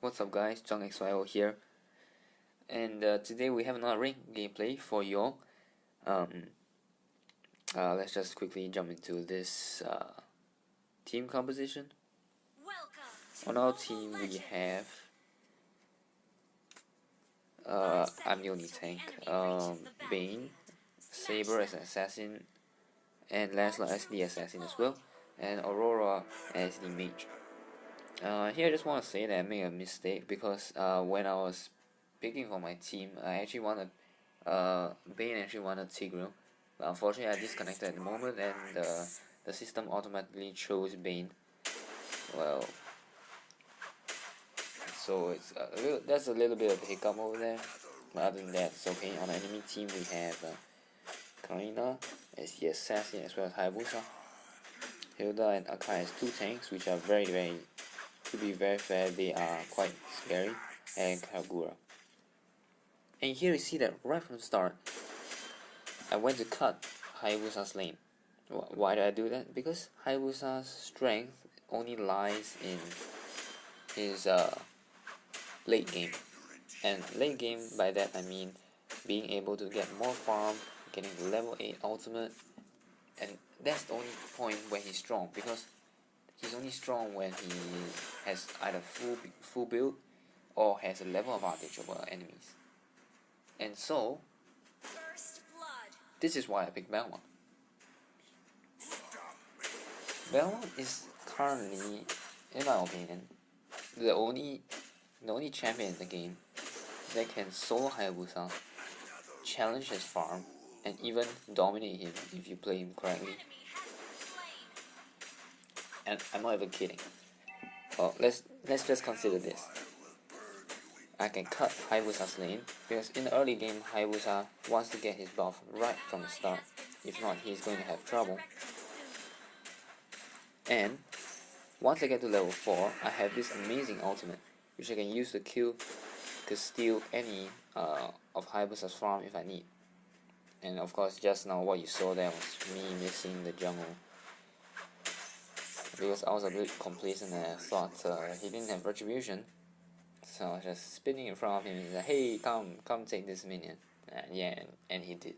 What's up guys, JungXYO here, and today we have another ring gameplay for you all. Let's just quickly jump into this team composition. On our team we have, I'm the only tank, Bane, Saber as an assassin, and Lancelot as the assassin as well, and Aurora as the mage. Here I just want to say that I made a mistake because when I was picking for my team, I actually wanted Bane actually wanted Tigreal, but unfortunately I disconnected at the moment and the system automatically chose Bane. Well, so it's that's a little bit of a hiccup over there, but other than that it's okay. On the enemy team we have Karina as the assassin as well as Hayabusa. Hilda and Akai as two tanks, which are to be very fair, they are quite scary, and Kagura. And here you see that right from the start, I went to cut Hayabusa's lane. Why did I do that? Because Hayabusa's strength only lies in his late game. And late game, by that I mean being able to get more farm, getting the level 8 ultimate, and that's the only point where he's strong, because he's only strong when he has either full build or has a level advantage over enemies. And so, this is why I picked Balmond. Balmond is currently, in my opinion, the only champion in the game that can solo Hayabusa, challenge his farm, and even dominate him if you play him correctly. And I'm not even kidding. Well, let's just consider this. I can cut Hayabusa's lane because in the early game Hayabusa wants to get his buff right from the start. If not, he's going to have trouble. And once I get to level 4, I have this amazing ultimate which I can use to steal any of Hayabusa's farm if I need. And of course, just now what you saw there was me missing the jungle, because I was a bit complacent and I thought he didn't have retribution, so I was just spinning in front of him and said, hey, come take this minion. And he did.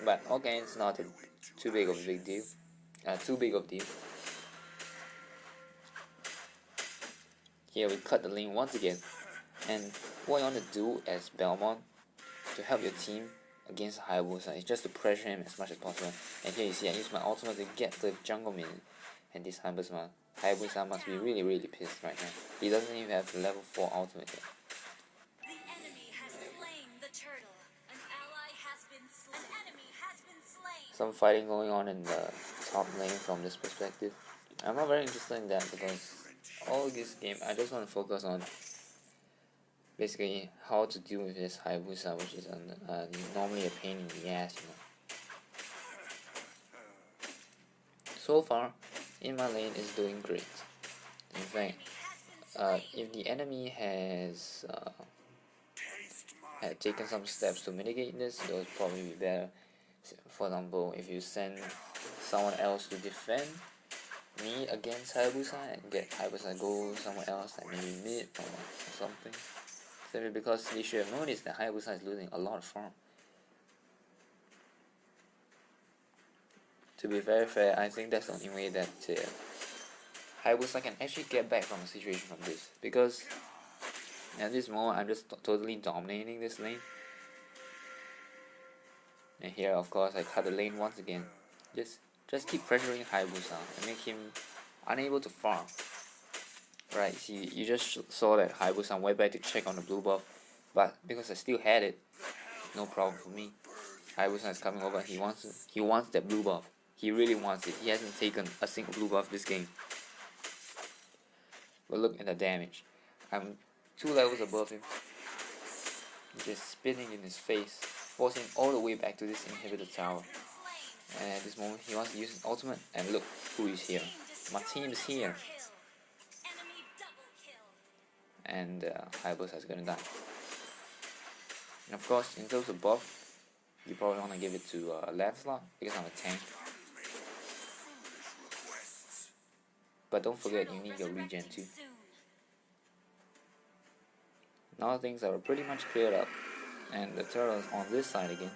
But okay, it's not too big of a deal. Here we cut the lane once again, and what you want to do as Balmond to help your team against Hayabusa is just to pressure him as much as possible. And here you see I use my ultimate to get the jungle minion, and this Hayabusa must be really pissed right now. He doesn't even have the level 4 ultimate yet. Some fighting going on in the top lane from this perspective. I'm not very interested in that because all this game I just want to focus on basically how to deal with this Hayabusa, which is normally a pain in the ass, you know. So far, in my lane is doing great. In fact, if the enemy has had taken some steps to mitigate this, it would probably be better. For example, if you send someone else to defend me against Hayabusa and get Hayabusa go somewhere else, like maybe mid or something. Simply because they should have noticed that Hayabusa is losing a lot of farm. To be very fair, I think that's the only way that Hayabusa can actually get back from a situation from this, because at this moment I'm just totally dominating this lane. And here of course I cut the lane once again. Just keep pressuring Hayabusa and make him unable to farm. Right, see, you just saw that Hayabusa went back to check on the blue buff, but because I still had it, no problem for me. Hayabusa is coming over, he wants that blue buff. He really wants it. He hasn't taken a single blue buff this game. But look at the damage. I'm 2 levels above him. Just spinning in his face, forcing all the way back to this inhibitor tower. And at this moment he wants to use his ultimate, and look who is here. My team is here. And Hayabusa is gonna die. And of course, in terms of buff, you probably want to give it to Lancelot because I'm a tank. But don't forget, you need your regen too. now things are pretty much cleared up, and the turtle is on this side again.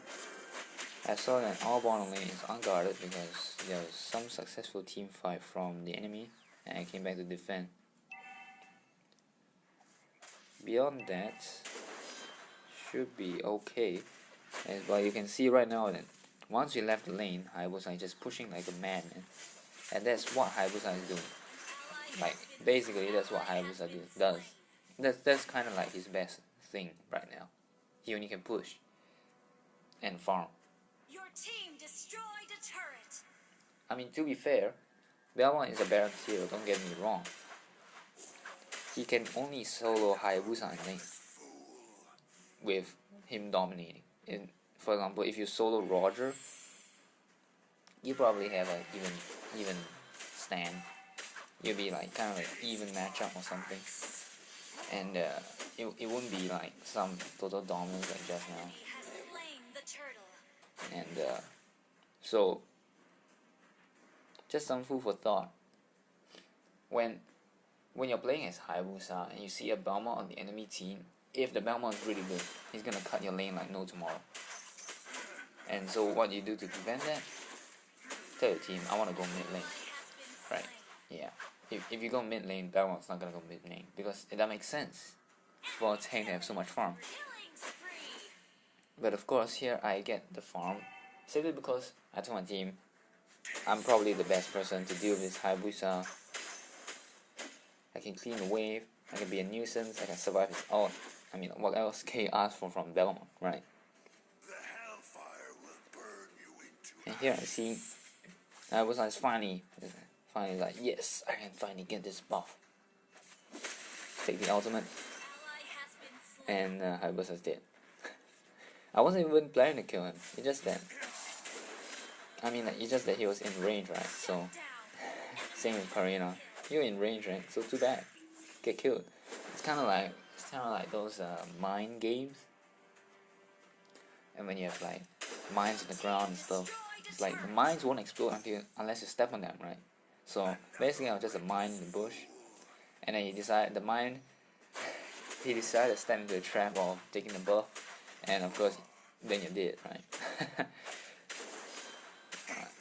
I saw that our bottom lane is unguarded because there was some successful team fight from the enemy, and I came back to defend. Beyond that, should be okay. But you can see right now that once we left the lane, Hayabusa is just pushing like a madman, and that's what Hayabusa is doing. Like basically, that's what Hayabusa does. That's kind of like his best thing right now. He only can push and farm. Your team destroyed a turret. I mean, to be fair, Balmond is a Baron's hero, don't get me wrong. He can only solo Hayabusa in lane with him dominating. For example, if you solo Roger, you probably have an even stand. You'll be like kind of like even matchup or something, and it wouldn't be like some total dominance like just now. And so, just some food for thought. When you're playing as Hayabusa and you see a Balmond on the enemy team, if the Balmond is really good, he's gonna cut your lane like no tomorrow. And so what you do to prevent that? Tell your team, I want to go mid lane, right? Yeah. If you go mid lane, Balmond's not gonna go mid lane because that makes sense for a tank to have so much farm. But of course, here I get the farm simply because I told my team I'm probably the best person to deal with this Hayabusa. I can clean the wave, I can be a nuisance, I can survive his ult. I mean, what else can you ask for from Balmond, right? And here I see Hayabusa is finally like, yes, I can finally get this buff. Take the ultimate, and Hayabusa's dead. I wasn't even planning to kill him. It's just that he was in range, right? So same with Karina. You're in range, right? So too bad. Get killed. It's kind of like those mine games. And when you have like mines on the ground and stuff, it's like the mines won't explode unless you step on them, right? So basically, I was just a mine in the bush, and then he decided to step into the trap of taking the buff, and of course, then you're dead, right?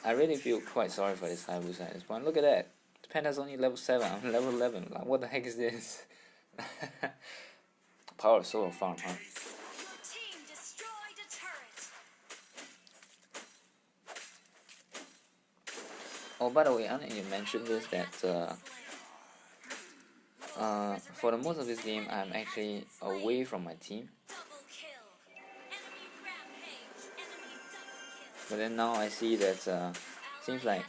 I really feel quite sorry for this Hayabusa at this point. Look at that. The Panda's only level 7, I'm level 11. Like, what the heck is this? Power of solo farm, huh? Oh, by the way, I didn't even mention this, that for the most of this game, I'm actually away from my team. But then now I see that seems like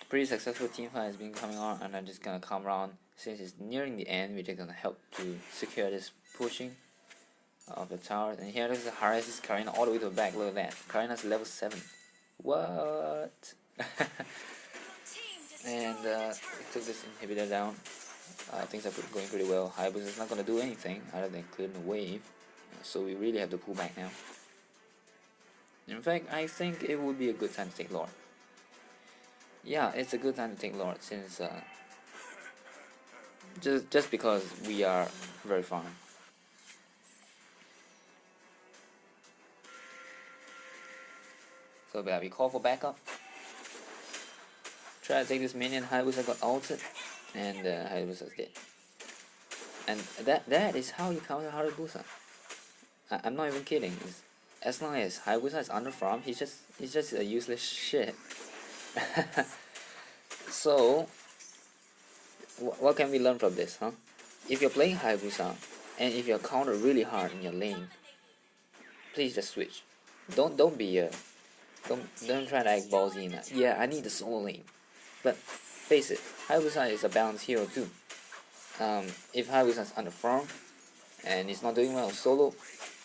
a pretty successful team fight has been coming on, and I'm just gonna come around since it's nearing the end, which is gonna help to secure this pushing of the tower. And here there's a harass Karina all the way to the back. Look at that. Karina's level 7. What? And we took this inhibitor down. Things are going pretty well. Hayabusa is not gonna do anything other than clear the wave, so we really have to pull back now. In fact, I think it would be a good time to take Lord. Yeah, it's a good time to take Lord since just because we are very farm. So we call for backup. Try to take this minion. Hayabusa got ulted, and Hayabusa's dead. And that is how you counter Hayabusa. I'm not even kidding. As long as Hayabusa is under farm, he's just a useless shit. So, what can we learn from this, huh? If you're playing Hayabusa, and if you're countered really hard in your lane, please just switch. Don't try to act ballsy in that. Yeah, I need the solo lane. But face it, Hayabusa is a balanced hero too. If Hayabusa is under farm and he's not doing well solo,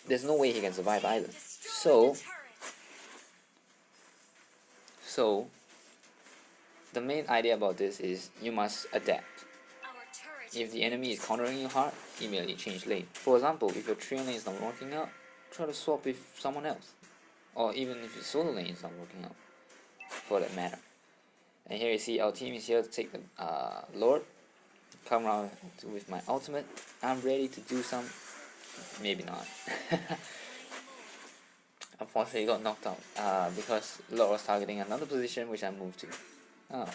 there's no way he can survive either. So the main idea about this is you must adapt. If the enemy is countering you hard, immediately change lane. For example, if your train lane is not working out, try to swap with someone else. Or even if your solo lane is not working out, for that matter. And here you see our team is here to take the Lord. Come around with my ultimate. I'm ready to do some maybe not. Unfortunately, he got knocked out because Lord was targeting another position which I moved to. Oh.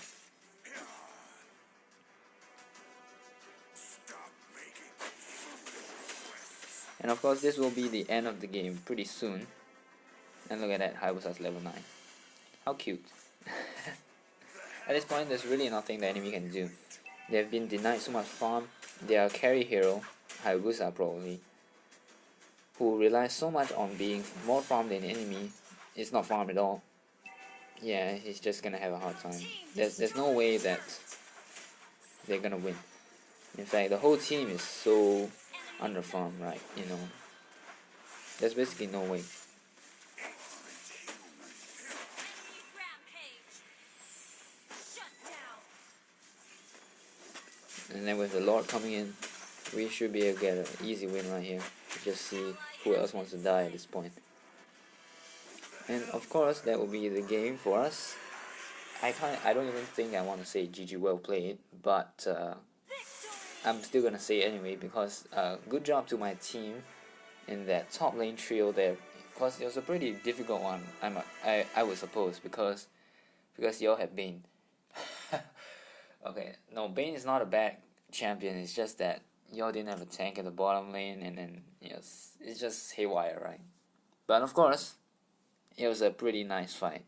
And of course, this will be the end of the game pretty soon. And look at that, Hayabusa's level 9. How cute. At this point, there's really nothing the enemy can do. They have been denied so much farm. Their carry hero, Hayabusa probably, who relies so much on being more farmed than the enemy, is not farmed at all. Yeah, he's just gonna have a hard time. There's no way that they're gonna win. In fact, the whole team is so underfarmed, right? You know, there's basically no way. And then with the Lord coming in, we should be able to get an easy win right here. Just see who else wants to die at this point. And of course, that will be the game for us. I don't even think I want to say GG well played, but I'm still gonna say it anyway because good job to my team in that top lane trio there. Because it was a pretty difficult one, I would suppose, because y'all have Bane. Okay, no, Bane is not a bad champion. It's just that y'all didn't have a tank at the bottom lane, and then yes, it's just haywire, right? But of course, it was a pretty nice fight.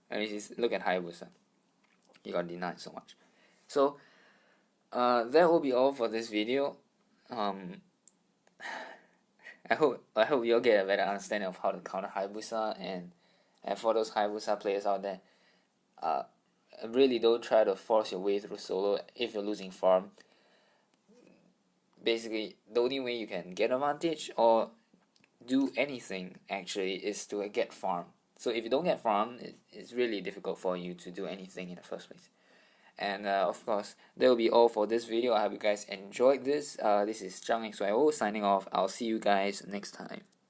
I mean, look at Hayabusa. He got denied so much. So that will be all for this video. I hope you'll get a better understanding of how to counter Hayabusa, and for those Hayabusa players out there, really don't try to force your way through solo if you're losing farm. Basically, the only way you can get advantage or do anything actually is to get farm. So if you don't get farm, it's really difficult for you to do anything in the first place. And of course, that will be all for this video. I hope you guys enjoyed this. This is Zhang XYO signing off. I'll see you guys next time.